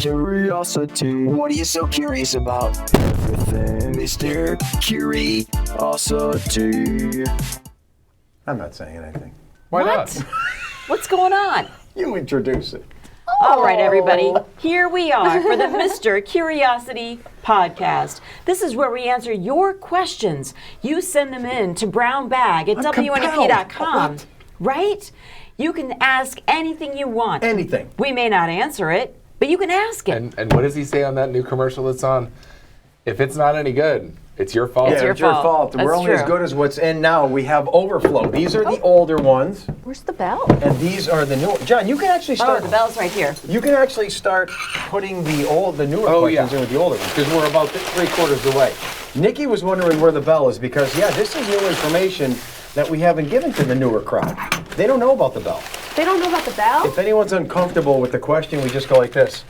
Curiosity. What are you so curious about? Everything, Mr. Curiosity. I'm not saying anything. Why not? What's going on? You introduce it. All right, everybody. Here we are for the Mr. Curiosity podcast. This is where we answer your questions. You send them in to brownbag at wnep.com. What? Right? You can ask anything you want. Anything. We may not answer it, but you can ask it. And what does he say on that new commercial that's on? If it's not any good, it's your fault. Yeah, it's your fault. That's We're only as true. good as what's in now. We have overflow. These are the older ones, Where's the bell? and these are the new. John, you can actually Oh, start. the bell's right here. You can actually start putting the newer Oh, questions yeah. in with the older ones because we're about 3/4 away. Nikki was wondering where the bell is because this is new information that we haven't given to the newer crowd. They don't know about the bell. They don't know about the bell? If anyone's uncomfortable with the question, we just go like this,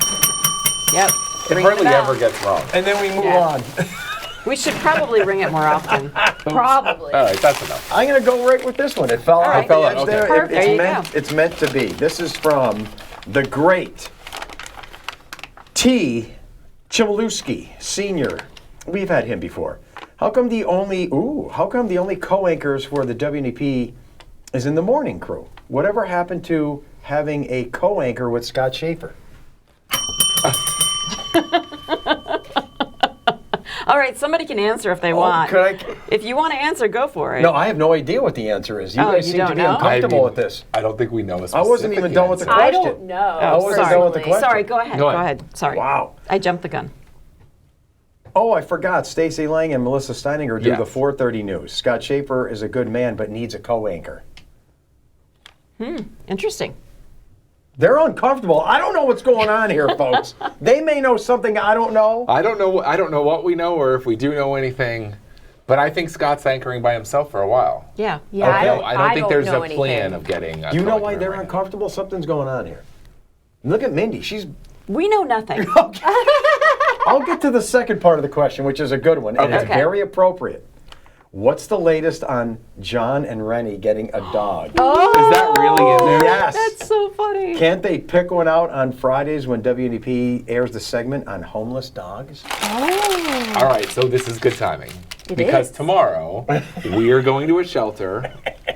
Yep. It Ring hardly the bell. ever gets wrong. and then we move Yeah. on. We should probably ring it more often. Probably. All right, that's enough. I'm gonna go right with this one. It fell right. out the edge Okay. there. Perfect. There you go. It's meant to be. This is from the great T. Chmielewski Sr. We've had him before. How come the only co-anchors for the WNEP is in the morning crew? Whatever happened to having a co-anchor with Scott Schaefer? All right, somebody can answer if they want. could I- If you want to answer, go for it. No, I have no idea what the answer is. You Oh, guys you seem to don't be know? uncomfortable with this. I don't think we know a I specific wasn't even done with the answer. question. I don't know. I wasn't sorry. done with the question. Sorry, go ahead. Go Go ahead. ahead. Sorry. Wow. I jumped the gun. Oh, I forgot. Stacey Lang and Melissa Steininger do Yes. the 4:30 news. Scott Schaefer is a good man, but needs a co-anchor. Interesting. They're uncomfortable. I don't know what's going on here, folks. They may know something I don't know. I don't know what we know or if we do know anything, but I think Scott's anchoring by himself for a while. Yeah. Yeah, Okay. I don't think there's know a plan anything. of getting. Do you know why they're uncomfortable? Something's going on here. Look at Mindy. We know nothing. I'll get to the second part of the question, which is a good one, and it's Okay. very appropriate. What's the latest on John and Rennie getting a dog? Is that really in there? Yes. That's so funny. Can't they pick one out on Fridays when WNEP airs the segment on homeless dogs? All right, so this is good timing. Because tomorrow we are going to a shelter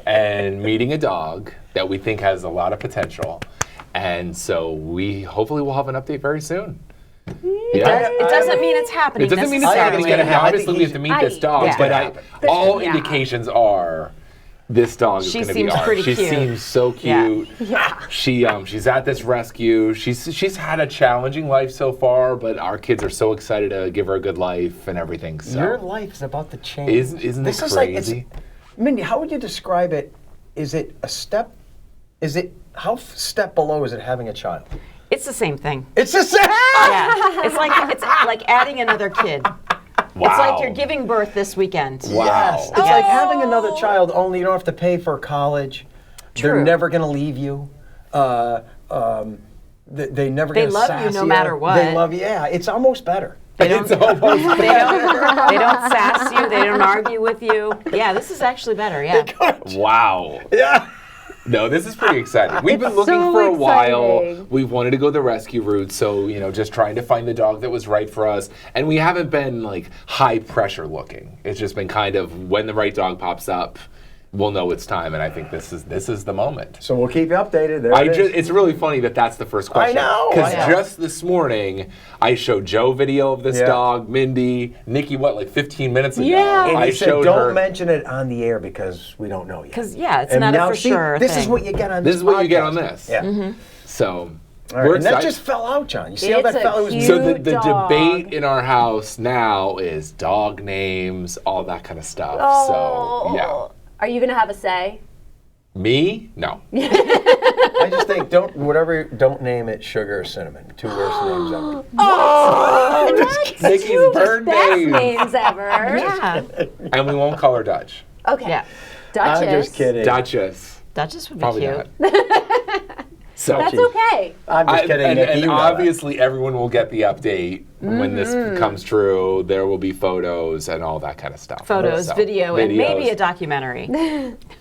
and meeting a dog that we think has a lot of potential. And so we hopefully will have an update very soon. It doesn't mean it's happening. It doesn't mean it's necessarily. happening. gonna happen. Obviously, we have to meet this dog, Yeah. but happen. all Yeah. indications are this dog is She going to be seems ours. pretty She cute. seems so Yeah. cute. Yeah. She's at this rescue. She's had a challenging life so far, but our kids are so excited to give her a good life and everything. So Your life is about to change. Isn't this it is crazy? Mindy, how would you describe it? Is it a step? How step below is it having a child? It's the same thing. It's the same. Yeah. It's like adding another kid. Wow. It's like you're giving birth this weekend. Wow. Yes. It's like having another child, only you don't have to pay for college. They're True. never going to leave you. They never They gonna love sass you no matter what. They love you. Yeah, it's almost better. They don't sass you. They don't argue with you. Yeah, this is actually better. Yeah. Wow. Yeah. No, this is pretty exciting. We've been looking so for a while. exciting. We've wanted to go the rescue route, so just trying to find the dog that was right for us. And we haven't been like high pressure looking. It's just been kind of when the right dog pops up, we'll know it's time. And I think this is the moment. So we'll keep you updated. There it is. It's really funny that that's the first question. know, Because I know. just this morning, I showed Joe video of this Yeah. dog, Mindi, Nikki, like 15 minutes ago? Yeah. And I he said, showed don't her. mention it on the air because we don't know yet. Because it's And not now, a for see, sure this is thing. what you get on This this is what you get podcast. on this. Yeah. So, All right. we're And that excited. just fell out, John. You see how It's that a fell? It was cute- So the dog. debate in our house now is dog names, all that kind of stuff. So yeah, Are you going to have a say? me? No. I just think don't name it sugar or cinnamon. Two worst names ever. Nikki's bird Best name, names ever. Yeah. and we won't call her Dutch. Okay. Yeah. Duchess. I'm just kidding. Duchess, Duchess would be probably cute. not. So That's okay. I'm just kidding, and, Nikki. and you know that. obviously everyone will get the update when this comes true. There will be photos and all that kind of stuff. Photos, So, video, and maybe videos. a documentary.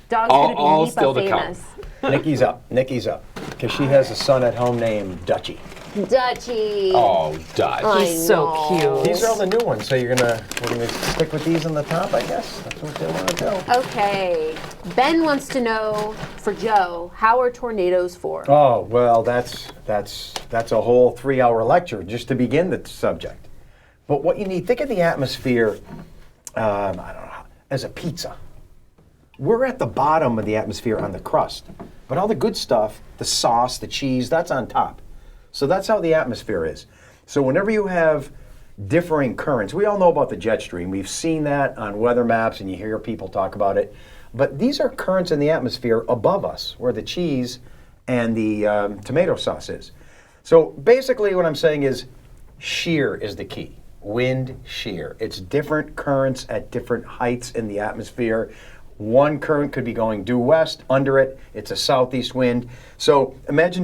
Dog's All- going to all be still to Nipa come. famous. Nikki's up. Because she has a son at home named Dutchie. Dutchie. Oh, Dutch. I He's so know. cute. These are all the new ones, so we're gonna stick with these on the top, I guess. That's what they want to do. Okay. Ben wants to know for Joe, how are tornadoes formed? Oh well, that's a whole 3-hour lecture just to begin the subject. But what you need, think of the atmosphere. I don't know, as a pizza. We're at the bottom of the atmosphere on the crust, but all the good stuff, the sauce, the cheese, that's on top. So that's how the atmosphere is. So whenever you have differing currents, we all know about the jet stream. We've seen that on weather maps and you hear people talk about it. But these are currents in the atmosphere above us, where the cheese and the tomato sauce is. So basically what I'm saying is shear is the key. Wind shear. It's different currents at different heights in the atmosphere. One current could be going due west, under it, it's a southeast wind. So imagine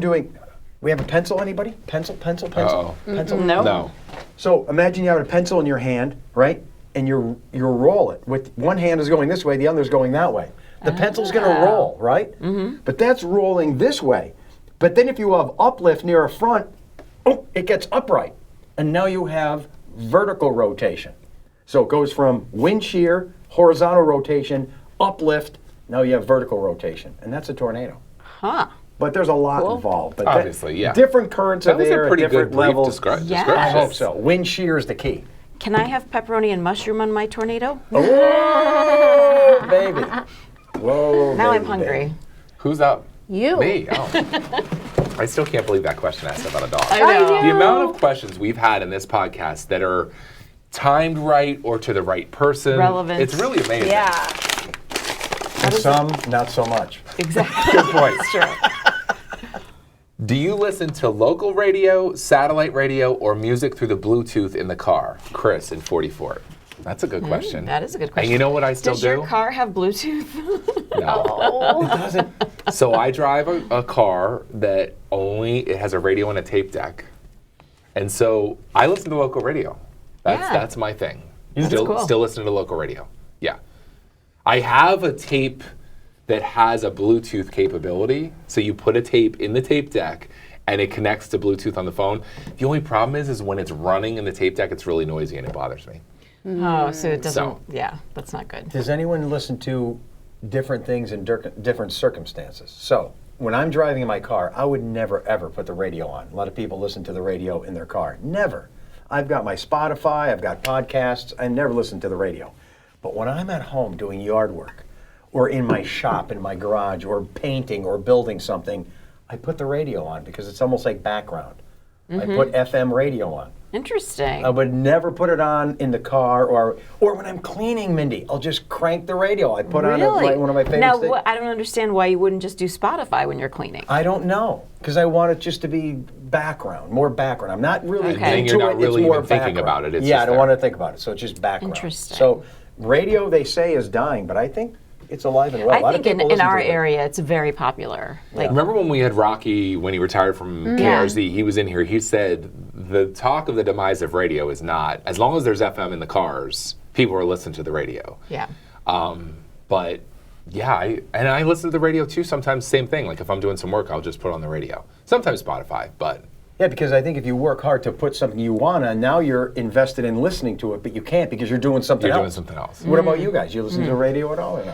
we have a pencil, anybody? Pencil? Uh-oh. Pencil? No. So imagine you have a pencil in your hand, right? And you roll it. With one hand is going this way, the other is going that way. The pencil's gonna roll, right? Mm-hmm. But that's rolling this way. But then if you have uplift near a front, it gets upright. And now you have vertical rotation. So it goes from wind shear, horizontal rotation, uplift, now you have vertical rotation. And that's a tornado. Huh. But there's a lot involved. But Obviously, yeah. Different currents That of was air a at pretty different good brief levels. description. Yes. I hope so. Wind shear is the key. Can I have pepperoni and mushroom on my tornado? Whoa, baby. Whoa, Now I'm baby, hungry. baby. Who's up? You. Me. Oh. I still can't believe that question asked about a dog. I know. The amount of questions we've had in this podcast that are timed right or to the right person. Relevant. It's really amazing. Yeah. And some, not so much. Exactly. Good point. Sure. Do you listen to local radio, satellite radio, or music through the Bluetooth in the car? Chris in 44. That's a good question. That is a good question. And you know what I still Does do? your car have Bluetooth? No. It doesn't. So I drive a car that it has a radio and a tape deck. And so I listen to local radio. That's my thing. cool. Still listening to local radio. Yeah. I have a tape that has a Bluetooth capability. So you put a tape in the tape deck and it connects to Bluetooth on the phone. The only problem is when it's running in the tape deck, it's really noisy and it bothers me. Oh, so it doesn't. So. Yeah, that's not good. Does anyone listen to different things in different circumstances? So when I'm driving in my car, I would never, ever put the radio on. A lot of people listen to the radio in their car. Never. I've got my Spotify, I've got podcasts, I never listen to the radio. But when I'm at home doing yard work, or in my shop, in my garage, or painting or building something, I put the radio on because it's almost like background. I put FM radio on. Interesting. I would never put it on in the car or when I'm cleaning, Mindy. I'll just crank the radio. I put on one of my favorite Now, things. I don't understand why you wouldn't just do Spotify when you're cleaning. I don't know, because I want it just to be background, more background. I'm not really Okay. And into you're not it. really it's more even thinking background. about it. It's Yeah, just I don't there. want to think about it. So it's just background. Interesting. So radio, they say, is dying, but I think it's alive and well. A I lot of think people in listen our to it. area, it's very popular. Like, Remember when we had Rocky, when he retired from KRZ, he was in here, he said, the talk of the demise of radio is not, as long as there's FM in the cars, people are listening to the radio. yeah. But yeah, I listen to the radio too, sometimes same thing, like if I'm doing some work, I'll just put on the radio. Sometimes Spotify, but. Yeah, because I think if you work hard to put something you want on, now you're invested in listening to it, but you can't because you're doing something You're else. doing something else. What about you guys? You listen to the radio at all or no?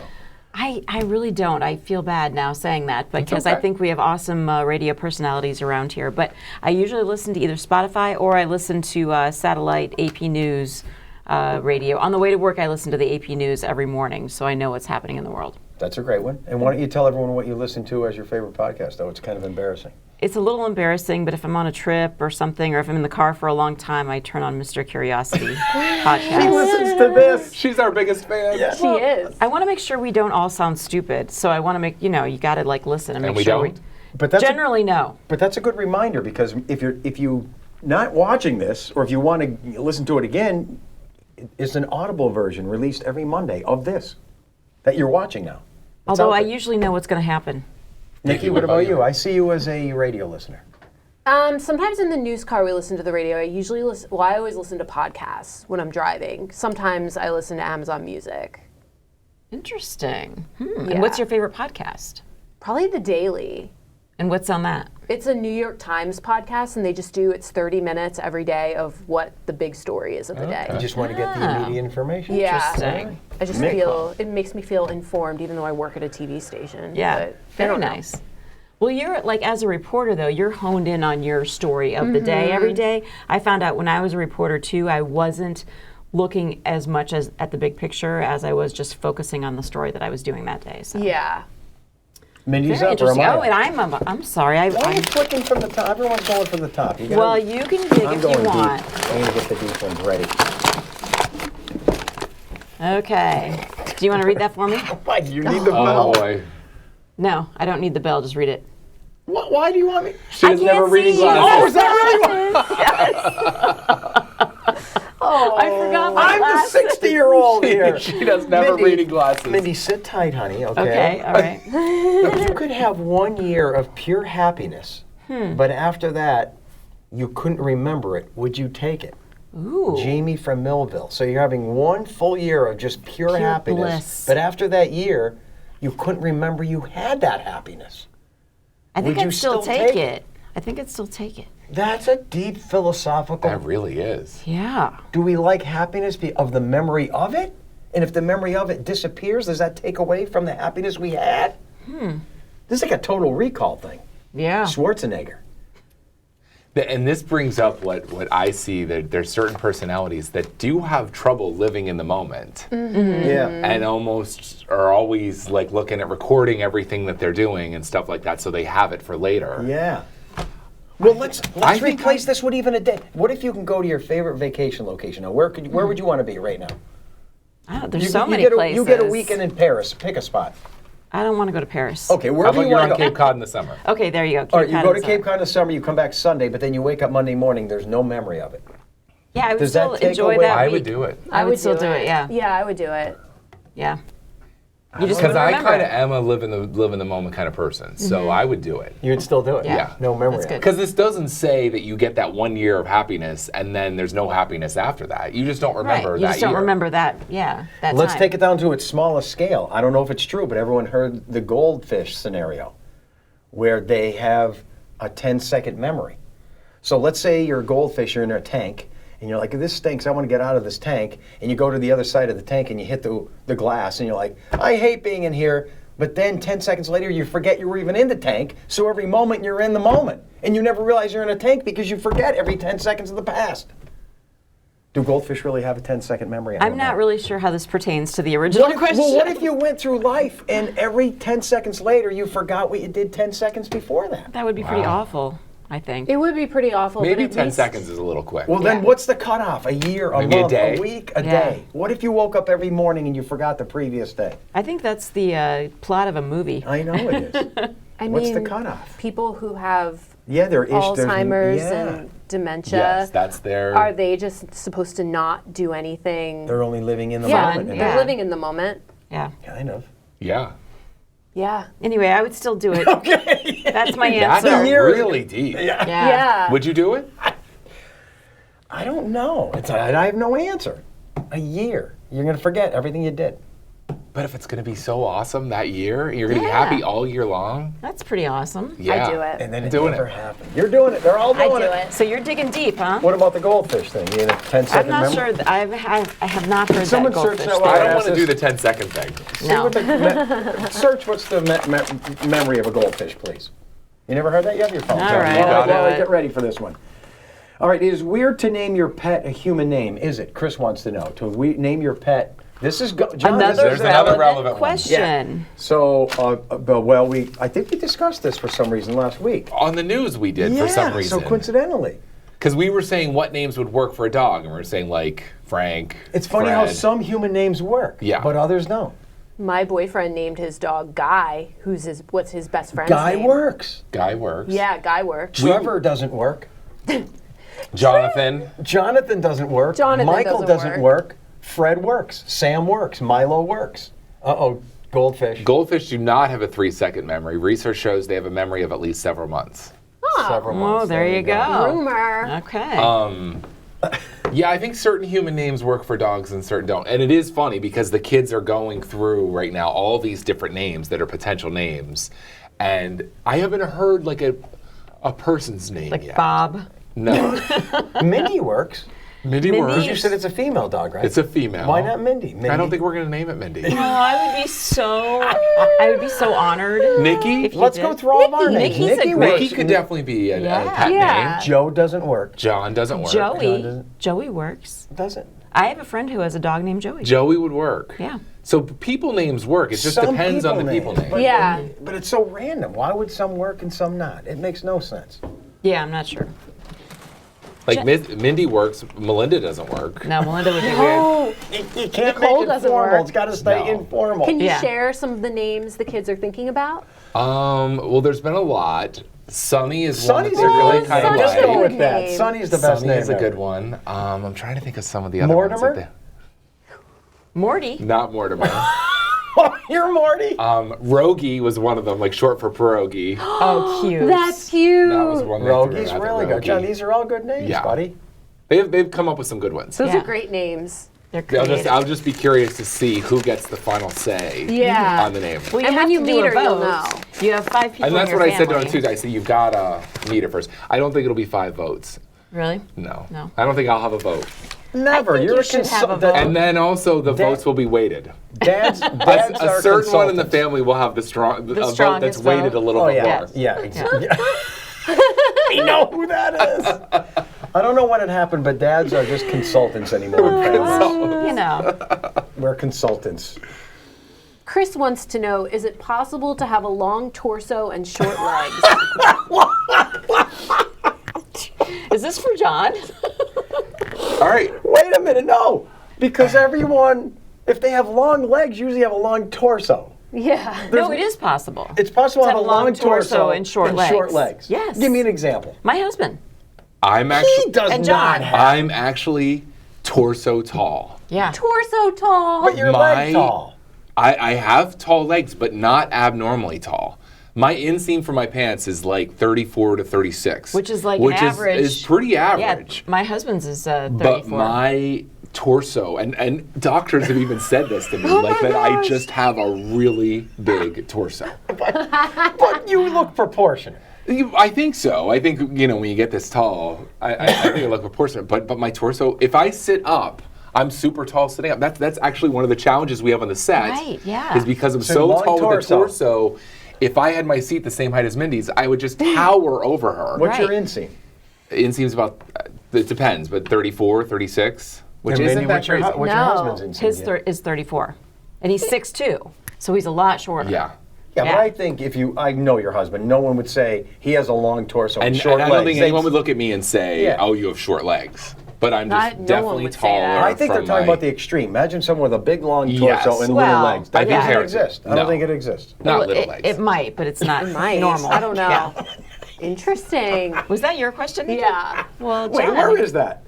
I really don't. I feel bad now saying that because I okay. think we have awesome radio personalities around here. But I usually listen to either Spotify or I listen to satellite AP News radio. On the way to work, I listen to the AP News every morning, so I know what's happening in the world. That's a great one. And why don't you tell everyone what you listen to as your favorite podcast, though? It's kind of embarrassing. It's a little embarrassing, but if I'm on a trip or something, or if I'm in the car for a long time, I turn on Mr. Curiosity podcast. Listens to this. She's our biggest fan. Yeah. She is. I want to make sure we don't all sound stupid, so I want to make, you got to like listen and make we sure don't? But that's generally no. But that's a good reminder because if you not watching this or if you want to listen to it again, it's an Audible version released every Monday of this that you're watching now. It's Although out I there. usually know what's going to happen. Nikki, what about you? I see you as a radio listener. Sometimes in the news car we listen to the radio. I usually listen. Well, I always listen to podcasts when I'm driving. Sometimes I listen to Amazon Music. Interesting. Yeah. And what's your favorite podcast? Probably The Daily. And what's on that? It's a New York Times podcast, and they just do, it's 30 minutes every day of what the big story is of the day. You just want to get the immediate information? Yeah. Interesting. I just feel, it makes me feel informed, even though I work at a TV station. Yeah, But I very don't know. nice. Well, you're like, as a reporter though, you're honed in on your story of the day every day. I found out when I was a reporter too, I wasn't looking as much as at the big picture as I was just focusing on the story that I was doing that day. So. Yeah. Mindy's Very up, or am interesting. I Oh, up? and I'm sorry. Why are you flicking from the top? Everyone's going from the top. You Well, you can dig I'm if going you want. deep. I'm going to get the deep ones ready. Okay. Do you want to read that for me? Mike, you need the Oh bell. boy. No, I don't need the bell. Just read it. Why do you want me? She doesn't have her can't reading see. glasses. Oh, is that really? I forgot my I'm glasses. the 60-year-old here. She doesn't have her Mindy, reading glasses. Mindy, sit tight, honey, Okay, all right. If you could have 1 year of pure happiness, but after that, you couldn't remember it, would you take it? Ooh. Jamie from Millville. So you're having 1 full year of just pure happiness, bliss. but after that year, you couldn't remember you had that happiness. I think Would you I'd still still take take it. I think I'd still take it. That's a deep philosophical. That really is. Yeah. Do we like happiness of the memory of it? And if the memory of it disappears, does that take away from the happiness we had? This is like a Total Recall thing. Yeah. Schwarzenegger. And this brings up what I see, that there's certain personalities that do have trouble living in the moment Yeah. and almost are always like looking at recording everything that they're doing and stuff like that so they have it for later. Yeah. Well, let's I think replace this with even a day. What if you can go to your favorite vacation location? Now, where would you want to be right now? Oh, there's You- so you many get a- places. You get a weekend in Paris. Pick a spot. I don't want to go to Paris. Okay, How wherever about you you're want on to go. Cape Cod in the summer? Okay, there you go. All right, you Cod go is to Cape up. Cod in the summer, you come back Sunday, but then you wake up Monday morning, there's no memory of it. Yeah, I would Does that still take enjoy away- that I week. would do it. I would still do it. Yeah. Yeah, I would do it. Yeah. You just Because wouldn't I remember kind of it. am a live in the moment kind of person, so I would do it. You would still do it? Yeah. No memory That's of good. it. Because this doesn't say that you get that 1 year of happiness and then there's no happiness after that. You just don't remember Right. that You just don't year. remember that. Yeah. That Let's time. take it down to its smallest scale. I don't know if it's true, but everyone heard the goldfish scenario where they have a 10-second memory. So let's say you're a goldfish, you're in a tank, and you're like, this stinks, I want to get out of this tank. And you go to the other side of the tank and you hit the glass and you're like, I hate being in here. But then 10 seconds later, you forget you were even in the tank. So every moment, you're in the moment. And you never realize you're in a tank because you forget every 10 seconds of the past. Do goldfish really have a 10-second memory? I I'm don't not know. really sure how this pertains to the original question. Well, what if you went through life and every 10 seconds later you forgot what you did 10 seconds before that? That would be pretty awful, I think. It would be pretty awful. Maybe but at 10 least- seconds is a little quick. Well, then what's the cutoff? A year, a Maybe a month, day? a week, a Yeah. day? What if you woke up every morning and you forgot the previous day? I think that's the plot of a movie. I know it is. I What's the mean, cutoff? people who have Yeah, there is. Alzheimer's yeah. and dementia, yes, that's their. are they just supposed to not do anything? They're only living in the yeah, moment. they're Yeah. living in the moment. Yeah. Kind of. yeah. Yeah. Anyway, I would still do it. Okay. That's my That's answer. really deep. Yeah. Yeah. Would you do it? I don't know. I have no answer. A year. You're going to forget everything you did. But if it's going to be so awesome that year, you're going to be Yeah. happy all year long. That's pretty awesome. Yeah. I do it. And then it Doing never it. happened. You're doing it. They're all I doing do it. So you're digging deep, huh? What about the goldfish thing? You had a 10-second I'm not memory? sure. I have not heard someone that search goldfish that thing. while I Yeah, don't want to this- do the 10-second thing. No. Search what's the memory of a goldfish, please. You never heard that? You have your phone. All Sorry. right, Well, I'll well, do it. get ready for this one. All right, it is weird to name your pet a human name, is it? Chris wants to know. To name your pet. This is John. Another There's another relevant one. question. So, well, I think we discussed this for some reason last week. On the news we did for some reason. So coincidentally. Because we were saying what names would work for a dog, and we were saying like Frank. It's funny how Fred. some human names work, Yeah. but others don't. My boyfriend named his dog Guy, what's his best friend's Guy name. works. Guy works. Yeah, Guy works. Trevor doesn't work. Jonathan. Jonathan doesn't work. Jonathan Michael doesn't doesn't work. Fred works. Sam works. Milo works. Uh-oh, goldfish. Goldfish do not have a 3-second memory. Research shows they have a memory of at least several months. Several Oh, months. there you go. Rumor. Okay. Yeah, I think certain human names work for dogs and certain don't. And it is funny because the kids are going through right now all these different names that are potential names. And I haven't heard like a person's name Like yet. Bob. No. Mindy works. Mindy Mindy. works. Because you said it's a female dog, right? It's a female. Why not Mindy? I don't think we're going to name it Mindy. Oh, I would be so honored. Nikki? If you Let's did. go through all of our names. Nikki's a great- Nikki could definitely be a Yeah. pet Yeah. name. Joe doesn't work. John doesn't work. Joey works. Doesn't. I have a friend who has a dog named Joey. Joey would work. Yeah. So people names work. It just Some depends on the people names. name. Yeah. But it's so random. Why would some work and some not? It makes no sense. Yeah, I'm not sure. Like Mindy works, Melinda doesn't work. No, Melinda would be weird. Oh, You can't Nicole make it doesn't formal. work. It's got to stay No. informal. can you Yeah. share some of the names the kids are thinking about? Well, there's been a lot. Sunny is one that Sonny's they're a really good kind of Sonny's Let's a go like. good with that. name. Sonny's the best Sunny name is a good ever. one. I'm trying to think of some of the other Mortimer? ones. Morty. Not Mortimer. You're Morty. Rogie was one of them, like short for pierogi. Oh, cute. That's cute. That was one. they threw Rogie's out, really good. Rogie. John, these are all good names, Yeah. buddy. They've come up with some good ones. Those Yeah. are great names. They're creative. I'll just be curious to see who gets the final say Yeah. on the name. Well, And have when you to do meet a her, you'll vote. know. You have 5 people And that's in what your I said to her family. Tuesday. I said you've got to meet her first. I don't think it'll be 5 votes. Really? No. No. I don't think I'll have a vote. Never. think You're you a should have a consultant. vote. And then also the votes will be weighted. Dads A are certain one in the consultants. family will have the strong a vote that's strongest weighted vote. a little Oh bit yeah, more. yeah, exactly. We know who that is. I don't know when it happened, but dads are just consultants anymore. in families. Well, you know. We're consultants. Chris wants to know, is it possible to have a long torso and short legs? Is this for John? All right. Wait a minute, no, because everyone, if they have long legs, usually have a long torso. Yeah. No, it is possible. It's possible To to have a long torso and short legs. Yes. Give me an example. My husband. I'm He actually does And not John. have. I'm actually torso tall. Yeah. Torso tall. But your leg tall. I have tall legs, but not abnormally tall. My inseam for my pants is like 34 to 36. Which is like which an average. is pretty Yeah, average. my husband's is 34. But my torso, and doctors have even said this to me, Oh like my that I gosh. just have a really big torso. But you look proportionate. I think so. I think, when you get this tall, I think I look proportionate. But my torso, if I sit up, I'm super tall sitting up. That's actually one of the challenges we have on the set. Right, yeah. Is because I'm So so long tall with the torso. torso, if I had my seat the same height as Mindy's, I would just tower over her. What's your Right. inseam? Inseam's about, it depends, but 34, 36, which And isn't Mindy, that what's your, crazy. what's your No. husband's inseam? His yeah? is 34. And he's 6'2", so he's a lot shorter. Yeah. Yeah, Yeah. but I think I know your husband, no one would say he has a long torso and, And, short and I legs. don't think anyone would look at me and say, Yeah. "Oh, you have short legs." But I'm just No one definitely would say taller. that. I think they're from talking my- about the extreme. Imagine someone with a big long torso Yes. and Well, little legs. I That think doesn't there- exist. I no. don't think it exists. not Well, little it, legs. it might, but it's not Might. normal. I don't know. Yeah. Interesting. Was that your question? Nikki? Yeah. Well, Wait, John, where is that?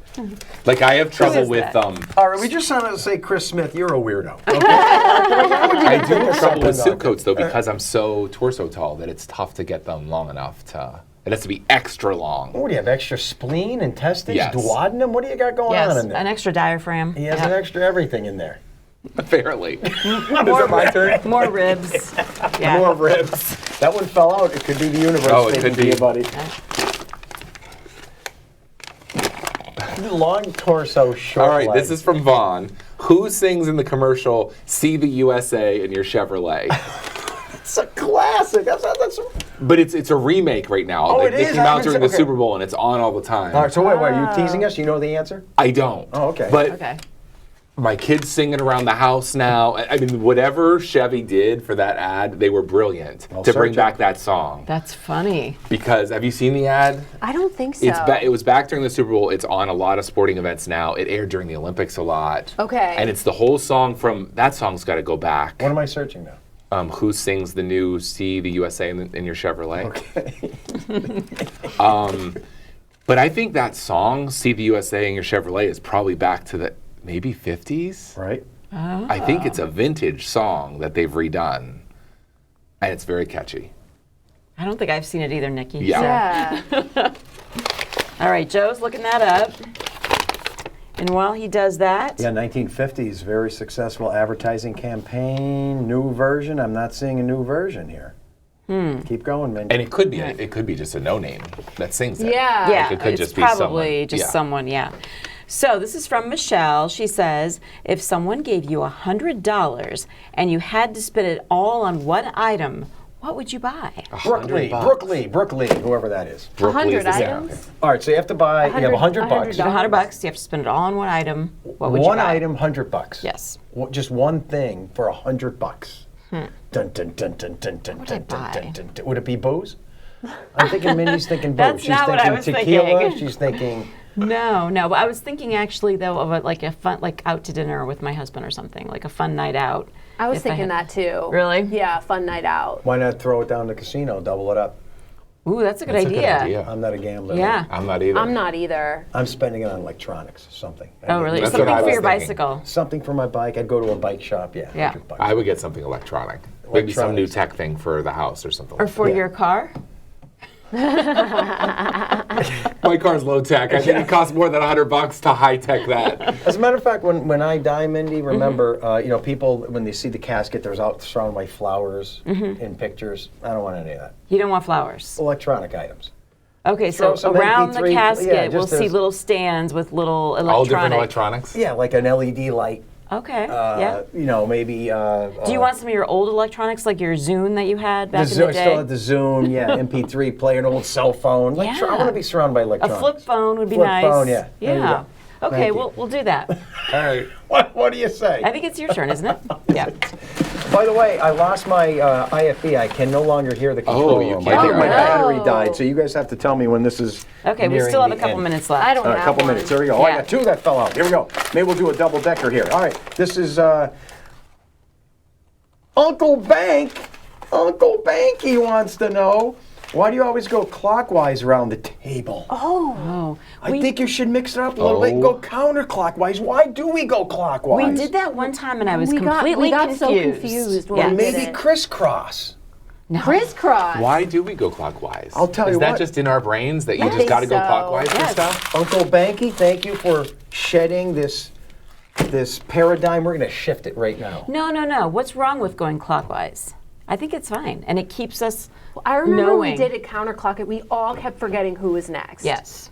Like I have trouble is with that? All right, we just wanted to say, Chris Smith, you're a weirdo. Okay? I I do have trouble with suit coats though because I'm so torso tall that it's tough to get them long enough to. It has to be extra long. What do you have? Extra spleen, intestines, Yes. duodenum? What do you got going Yes, on in there? an extra diaphragm. He has Yeah. an extra everything in there. Apparently. Is it my turn? More ribs. Yeah. More ribs. That one fell out. It could be the universe. Oh, it speaking could to be. you, buddy. Long torso, short All right, legs. this is from Vaughn. Who sings in the commercial "See the USA" in your Chevrolet? It's a classic. That's But it's a remake right now. Oh, Like, it they is? came I out haven't during the seen- okay. Super Bowl and it's on all the time. All right, so wait, are you teasing us? You know the answer? I don't. Oh, okay. But Okay. my kids sing it around the house now. I mean, whatever Chevy did for that ad, they were brilliant I'll to bring search it. back that song. That's funny. Because have you seen the ad? I don't think so. It was back during the Super Bowl. It's on a lot of sporting events now. It aired during the Olympics a lot. Okay. And it's the whole song from that song's got to go back. What am I searching now? Who sings the new "See the USA" in your Chevrolet? Okay. But I think that song "See the USA" in your Chevrolet is probably back to the maybe 50s. Right? I think it's a vintage song that they've redone, and it's very catchy. I don't think I've seen it either, Nikki. Yeah. Yeah. All right, Joe's looking that up. And while he does that, Yeah, 1950s, very successful advertising campaign, new version. I'm not seeing a new version here. Keep going, Mindy. And it could be just a no name that sings it. Yeah. Yeah, Like, it could it's just be probably someone. just Yeah. someone, yeah. So this is from Michelle. She says, if someone gave you $100 and you had to spend it all on one item, what would you buy? Brooklyn, whoever that is. Brooklyn is 100 the items? sound. All right, so you have to buy, you have $100 bucks. $100, you have to spend it all on one item. What would you One buy? item, $100. Yes. Just one thing for $100. Dun, dun, dun, dun, dun, dun, would I dun, dun, buy? dun, dun, dun. Would it be booze? I'm thinking Mindy's thinking booze. That's She's not what I thinking was tequila. thinking. She's thinking No, but I was thinking actually though of like a fun, like out to dinner with my husband or something, like a fun night out. I was If thinking had- that too. Really? Yeah, fun night out. why not throw it down to the casino, double it up? Ooh, that's a good That's a good idea. idea. I'm not a gambler. Yeah. I'm not either. I'm not either. I'm spending it on electronics, something. Oh, really? That's Something what I for was your thinking. bicycle. Something for my bike. I'd go to a bike shop. Yeah. Yeah. $100. I would get something electronic. Maybe some new Electronics. tech thing for the house or something. Or like for Yeah. your car? that. My car's low tech. I think it costs more than $100 to high tech that. As a matter of fact, when I die, Mindy, remember, people, when they see the casket, there's out surrounded by flowers in pictures. I don't want any of that. You don't want flowers. Electronic items. Okay, Throw so some around the MP3 casket, yeah, we'll just see there's- little stands with little All different electronic. electronics. Yeah, like an LED light. Okay, yeah. Maybe. Do you want some of your old electronics, like your Zune that you had back in I the still day? have the Zune, yeah, MP3 player, an old cell phone. I Yeah. want to be surrounded by A electronics. flip phone would be Flip nice. phone, yeah. There you Yeah. go. Okay, Thank you. we'll do that. All right. What do you say? I think it's your turn, isn't it? Yeah. By the way, I lost my IFE. I can no longer hear the control Oh, you room. can't I think hear my it. battery No. died, so you guys have to tell me when this is Okay, we nearing still have a the couple end. minutes left. I don't All right, a have couple one. minutes. Here we go. Oh, I Yeah. got two that fell out. Here we go. Maybe we'll do a double decker here. All right, this is Uncle Bank. Uncle Banky wants to know, why do you always go clockwise around the table? Oh, I think you should mix it up a little bit and go counterclockwise. Why do we go clockwise? we did that one time and I was We completely got confused. so confused when Yeah. we did Maybe it. crisscross. Crisscross. Why do we go clockwise? I'll tell Is you that what. just in our brains that you I just think got to go so. clockwise for Yes. stuff? Uncle Banky, thank you for shedding this paradigm. We're going to shift it right now. No. What's wrong with going clockwise? I think it's fine, and it keeps us I remember knowing. we did it counterclockwise. We all kept forgetting who was next. Yes.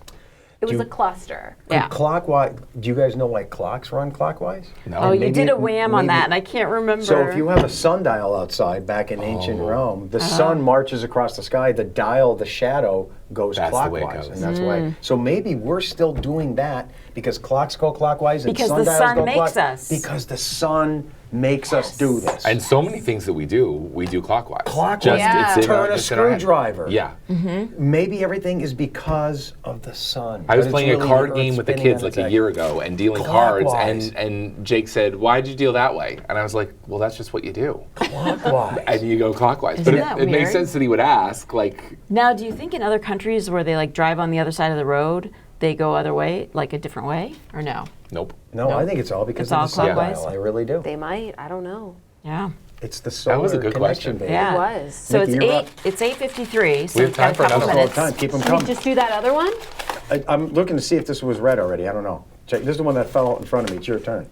It was Do- a cluster. Yeah. Clockwise. Do you guys know why clocks run clockwise? No. Oh, you Maybe did a it- wham on maybe- that, and I can't remember. So if you have a sundial outside back in ancient Rome, the sun marches across the sky, the dial, the shadow goes That's the way it clockwise. goes. And that's why. So maybe we're still doing that because clocks go clockwise and Because the sundials sun go makes clockwise. us. Because the sun makes us do this. And so many things that we do clockwise. Clockwise. Just, Yeah. it's in our- Turn a just in our head. screwdriver. Yeah. Maybe everything is because of the sun. I was but it's playing really a card the game Earth with the spinning kids on like its a axis. year ago and dealing cards, Clockwise. and Jake said, "Why'd you deal that way?" And I was like, "Well, that's just what you do." Clockwise. And you go clockwise. Isn't But that it makes weird? sense that he would ask, like, Now, do you think in other countries where they like drive on the other side of the road, they go other way, like a different way, or no? nope. No, I think it's all because It's of all the sundial. clockwise? I really do. They might. I don't know. Yeah. It's the solar was a good connection, question. baby. Yeah. was. So Nikki, it's you're 8. up. It's 8:53. So We have we've got time a for couple another All minutes. the time. Keep them Should we coming. just do that other one? I'm looking to see if this was read already. I don't know. Check. This is the one that fell out in front of me. It's your turn.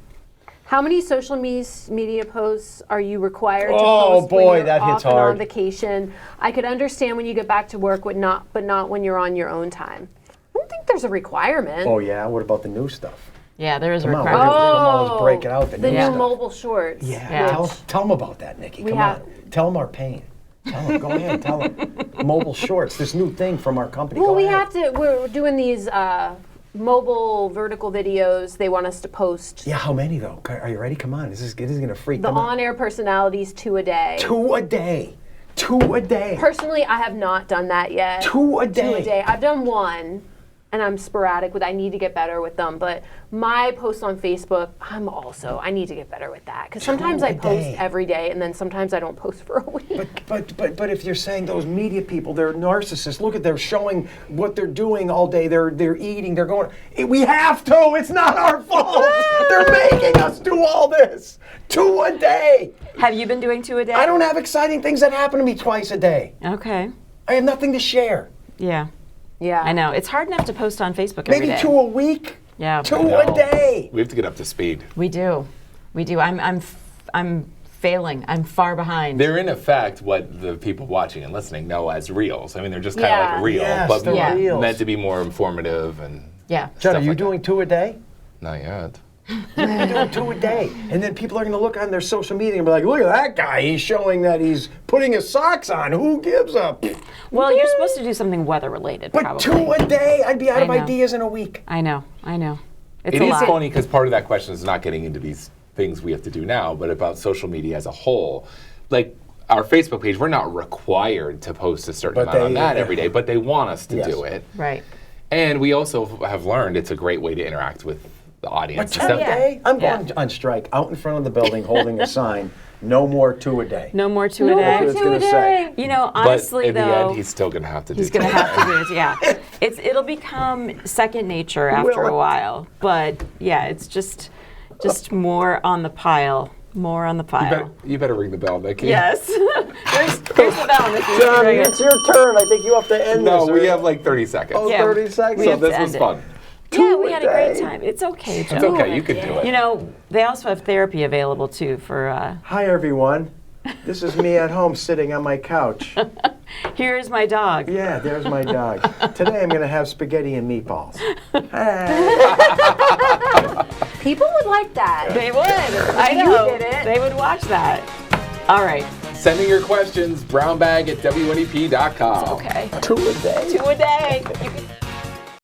How many social media posts are you required to Oh, post boy, when you're that off hits and hard. on vacation? I could understand when you get back to work, but not when you're on your own time. I don't think there's a requirement. Oh yeah. What about the new stuff? Yeah, there is a Come on, requirement. let's break it out. The the new new stuff. mobile shorts. Yeah. Tell them about that, Nikki. We Come have- on. Tell them our pain. Tell them. Go ahead. Tell them. Mobile shorts. This new thing from our company. Well, Go we ahead. have to. We're doing these mobile vertical videos. They want us to post Yeah. How many though? Are you ready? Come on. This is going to freak the them out. on-air personalities 2 a day. 2 a day. 2 a day. Personally, I have not done that yet. 2 a 2 day. a day. I've done one, and I'm sporadic with. I need to get better with them. But my posts on Facebook, I need to get better with that because sometimes I a post day. every day, and then sometimes I don't post for a week. But if you're saying those media people, they're narcissists. Look at they're showing what they're doing all day. They're eating. They're going. We have to. It's not our fault. They're making us do all this. 2 a day. Have you been doing 2 a day? I don't have exciting things that happen to me twice a day. Okay. I have nothing to share. Yeah. Yeah, I know. It's hard enough to post on Facebook every Maybe day. 2 a week. Yeah. 2 a day. We have to get up to speed. We do. I'm failing. I'm far behind. They're in effect what the people watching and listening know as reels. I mean, they're just kind of like a reel, Yes, but they're reels. meant to be more informative and Yeah. John, are stuff you like doing 2 a day? not yet. You're doing 2 a day. And then people are going to look on their social media and be like, look at that guy. He's showing that he's putting his socks on. Who gives up? Well, you're supposed to do something weather related, But probably. 2 a day? I'd be out of I know. ideas in a week. I know. It's It a is lot. funny because part of that question is not getting into these things we have to do now, but about social media as a whole. Like our Facebook page, we're not required to post a certain But amount on they- that every day, but they want us to Yes. do it. Right. And we also have learned it's a great way to interact with the audience. But and 2 a stuff. day? I'm Yeah. going on strike out in front of the building holding a sign, no more 2 a day. No more 2 a No day. more That's what 2 a it's gonna say. day. You know, But honestly, in the though, end, he's still going to have to do he's going to two. have to do it. Yeah, it'll become second nature after Will a it? while. But yeah, it's just more on the pile. More on the pile. You better ring the bell, Nikki. Yes. here's the bell, Nikki. John, Ring it. it's your turn. I think you have to end No, this. we or- have like 30 seconds. Oh, Yeah, 30 seconds. we So have to this was end it. fun. Yeah, we a had a great day. time. It's okay, Joe. It's okay. You can do it. You know, they also have therapy available too for. Hi, everyone. This is me at home sitting on my couch. Here's my dog. Yeah, there's my dog. Today I'm going to have spaghetti and meatballs. Hey. People would like that. They would. I You know. did it. They would watch that. All right. Sending your questions, brownbag@wnep.com. Okay. 2 a day? 2 a day. You can